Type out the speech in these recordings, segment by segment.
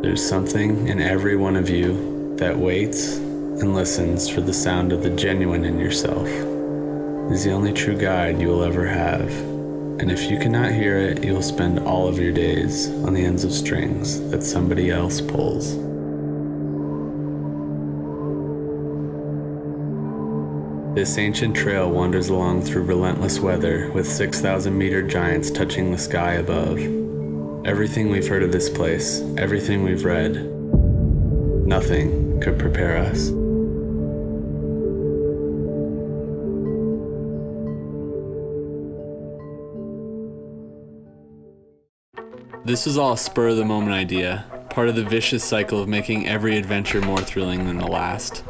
There's something in every one of you that waits and listens for the sound of the genuine in yourself. It is the only true guide you will ever have. And if you cannot hear it, you will spend all of your days on the ends of strings that somebody else pulls. This ancient trail wanders along through relentless weather with 6,000-meter giants touching the sky above. Everything we've heard of this place, everything we've read, nothing could prepare us. This was all a spur-of-the-moment idea, part of the vicious cycle of making every adventure more thrilling than the last.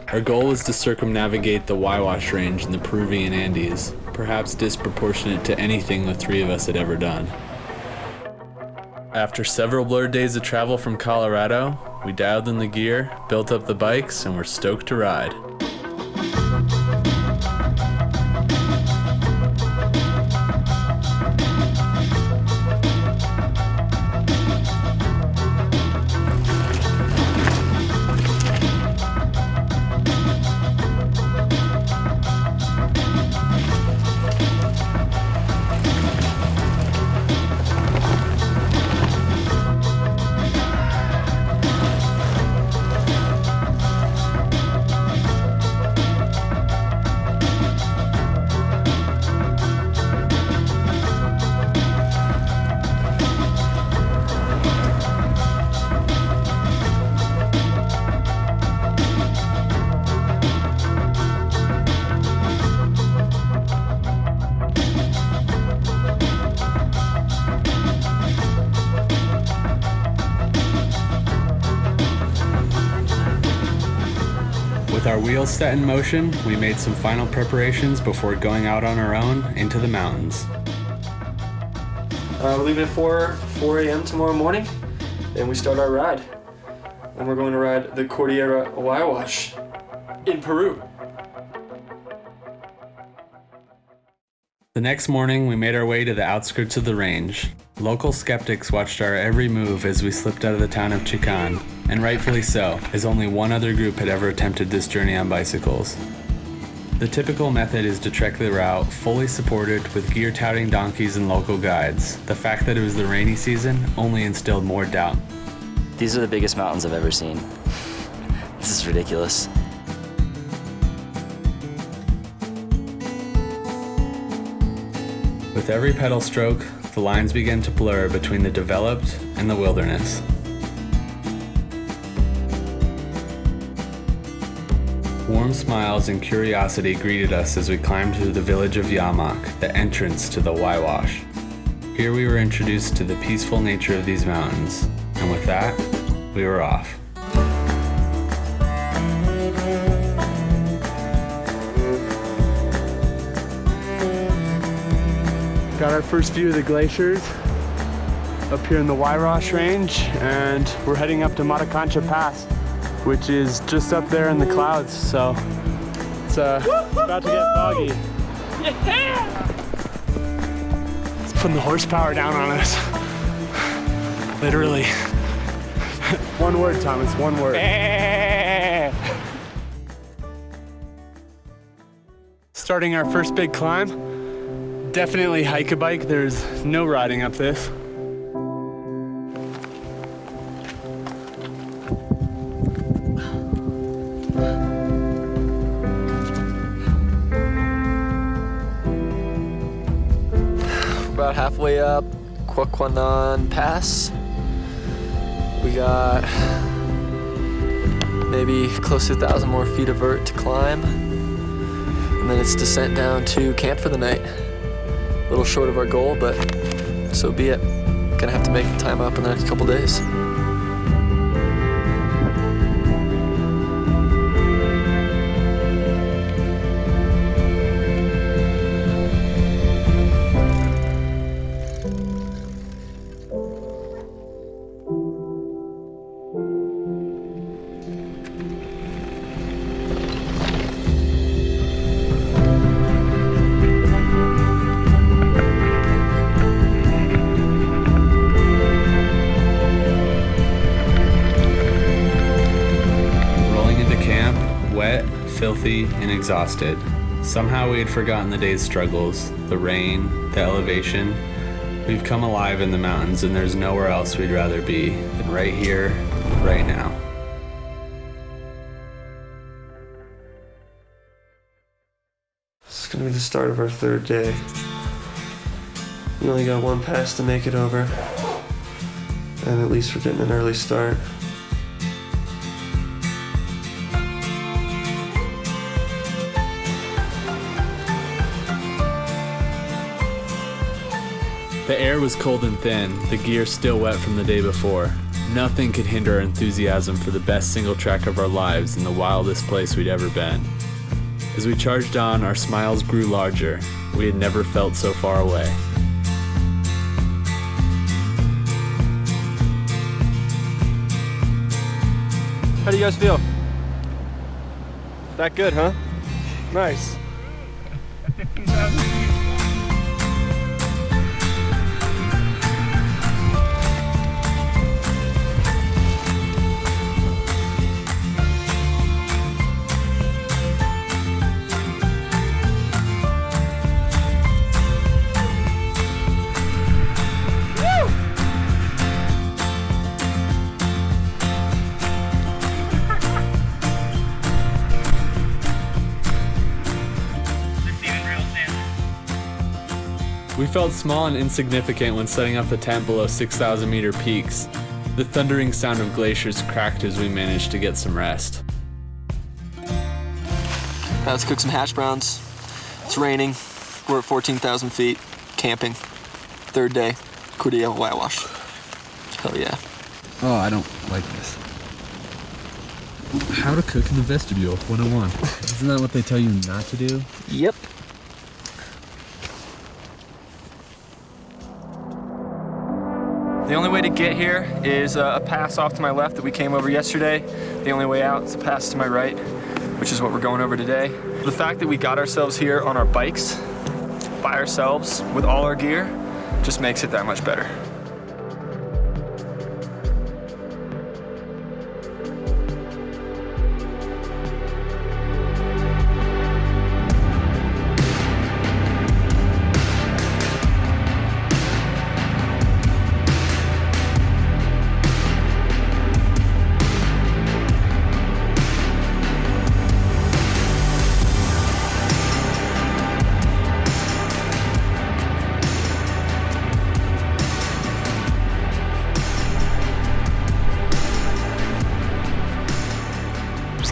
Our goal was to circumnavigate the Huayhuash range in the Peruvian Andes, perhaps disproportionate to anything the three of us had ever done. After several blurred days of travel from Colorado, we dialed in the gear, built up the bikes, and were stoked to ride. With our wheels set in motion, we made some final preparations before going out on our own into the mountains. We're leaving at 4 a.m. tomorrow morning, and we start our ride. And we're going to ride the Cordillera Huayhuash in Peru. The next morning, we made our way to the outskirts of the range. Local skeptics watched our every move as we slipped out of the town of Chican, and rightfully so, as only one other group had ever attempted this journey on bicycles. The typical method is to trek the route, fully supported with gear-touting donkeys and local guides. The fact that it was the rainy season only instilled more doubt. These are the biggest mountains I've ever seen. This is ridiculous. With every pedal stroke, the lines began to blur between the developed and the wilderness. Warm smiles and curiosity greeted us as we climbed through the village of Yamak, the entrance to the Huayhuash. Here we were introduced to the peaceful nature of these mountains, and with that, we were off. Got our first view of the glaciers up here in the Huayhuash range, and we're heading up to Matacancha Pass, which is just up there in the clouds, so it's about to get foggy. Yeah! It's putting the horsepower down on us. Literally. One word, Thomas, one word. Starting our first big climb. Definitely hike a bike. There's no riding up this. About halfway up Huayhuash Pass. We got maybe close to 1,000 more feet of vert to climb. And then it's descent down to camp for the night. A little short of our goal, but so be it. Gonna have to make the time up in the next couple days. healthy and exhausted. Somehow we had forgotten the day's struggles, the rain, the elevation. We've come alive in the mountains, and there's nowhere else we'd rather be than right here, right now. It's gonna be the start of our third day. We only got one pass to make it over, and at least we're getting an early start. The air was cold and thin, the gear still wet from the day before. Nothing could hinder our enthusiasm for the best single track of our lives in the wildest place we'd ever been. As we charged on, our smiles grew larger. We had never felt so far away. How do you guys feel? That good, huh? Nice. We felt small and insignificant when setting up the tent below 6,000 meter peaks. The thundering sound of glaciers cracked as we managed to get some rest. Let's cook some hash browns. It's raining. We're at 14,000 feet, camping. Third day, Huayhuash. Hell yeah. Oh, I don't like this. How to cook in the vestibule, 101. Isn't that what they tell you not to do? Yep. The only way to get here is a pass off to my left that we came over yesterday. The only way out is a pass to my right, which is what we're going over today. The fact that we got ourselves here on our bikes, by ourselves, with all our gear, just makes it that much better.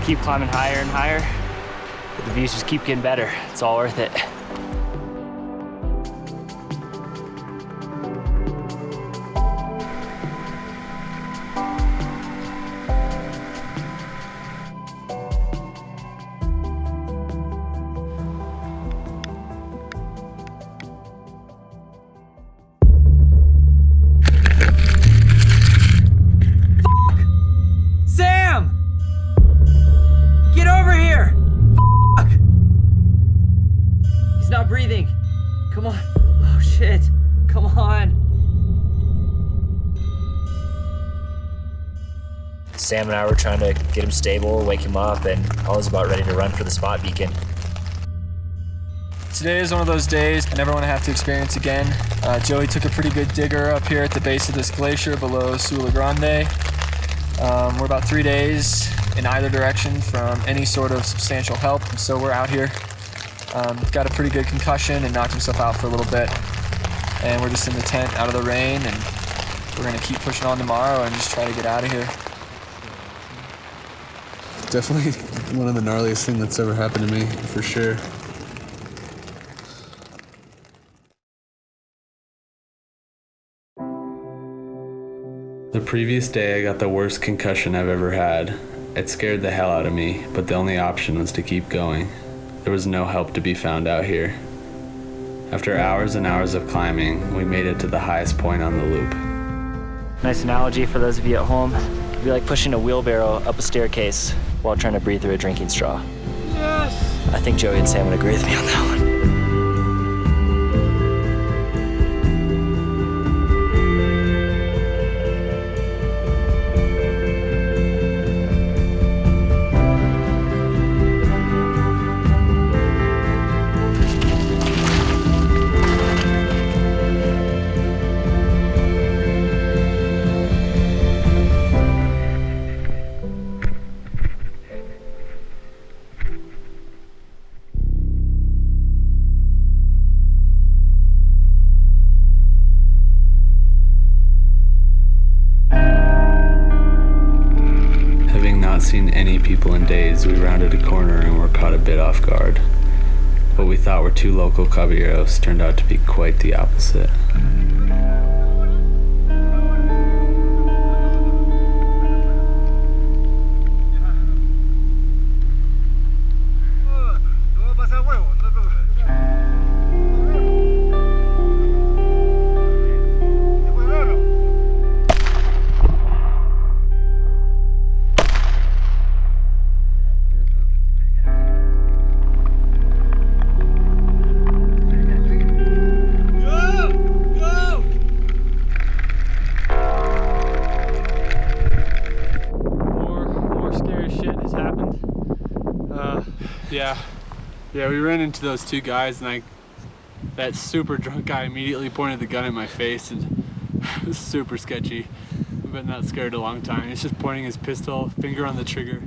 Keep climbing higher and higher, but the views just keep getting better. It's all worth it. Not breathing. Come on. Oh shit. Come on. Sam and I were trying to get him stable, wake him up, and I was about ready to run for the spot beacon. Today is one of those days I never want to have to experience again. Joey took a pretty good digger up here at the base of this glacier below Sula Grande. We're about 3 days in either direction from any sort of substantial help, so we're out here. Got a pretty good concussion and knocked himself out for a little bit. And we're just in the tent out of the rain, and we're gonna keep pushing on tomorrow and just try to get out of here. Definitely one of the gnarliest things that's ever happened to me, for sure. The previous day I got the worst concussion I've ever had. It scared the hell out of me, but the only option was to keep going. There was no help to be found out here. After hours and hours of climbing, we made it to the highest point on the loop. Nice analogy for those of you at home. It'd be like pushing a wheelbarrow up a staircase while trying to breathe through a drinking straw. Yes! I think Joey and Sam would agree with me on that one. seen any people in days, we rounded a corner and were caught a bit off guard. What we thought were two local caballeros turned out to be quite the opposite. Yeah, we ran into those two guys, and that super drunk guy immediately pointed the gun at my face, and it was super sketchy. I've been that scared a long time. He's just pointing his pistol, finger on the trigger,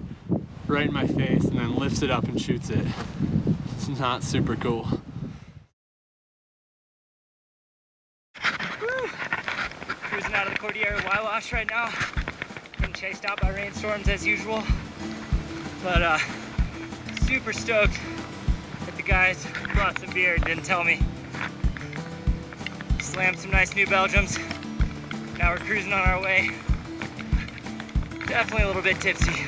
right in my face, and then lifts it up and shoots it. It's not super cool. Cruising out of the Cordillera Huayhuash right now. Getting chased out by rainstorms as usual. But super stoked that the guys brought some beer and didn't tell me. Slammed some nice New Belgiums. Now we're cruising on our way. Definitely a little bit tipsy.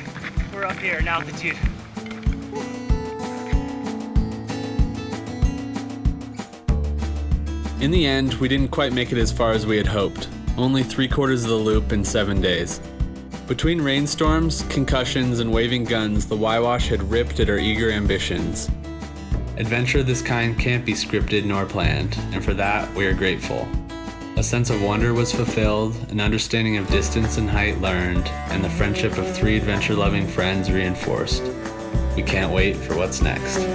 We're up here in altitude. In the end, we didn't quite make it as far as we had hoped. Only 3/4 of the loop in 7 days. Between rainstorms, concussions, and waving guns, the Huayhuash had ripped at our eager ambitions. Adventure of this kind can't be scripted nor planned, and for that, we are grateful. A sense of wonder was fulfilled, an understanding of distance and height learned, and the friendship of 3 adventure-loving friends reinforced. We can't wait for what's next.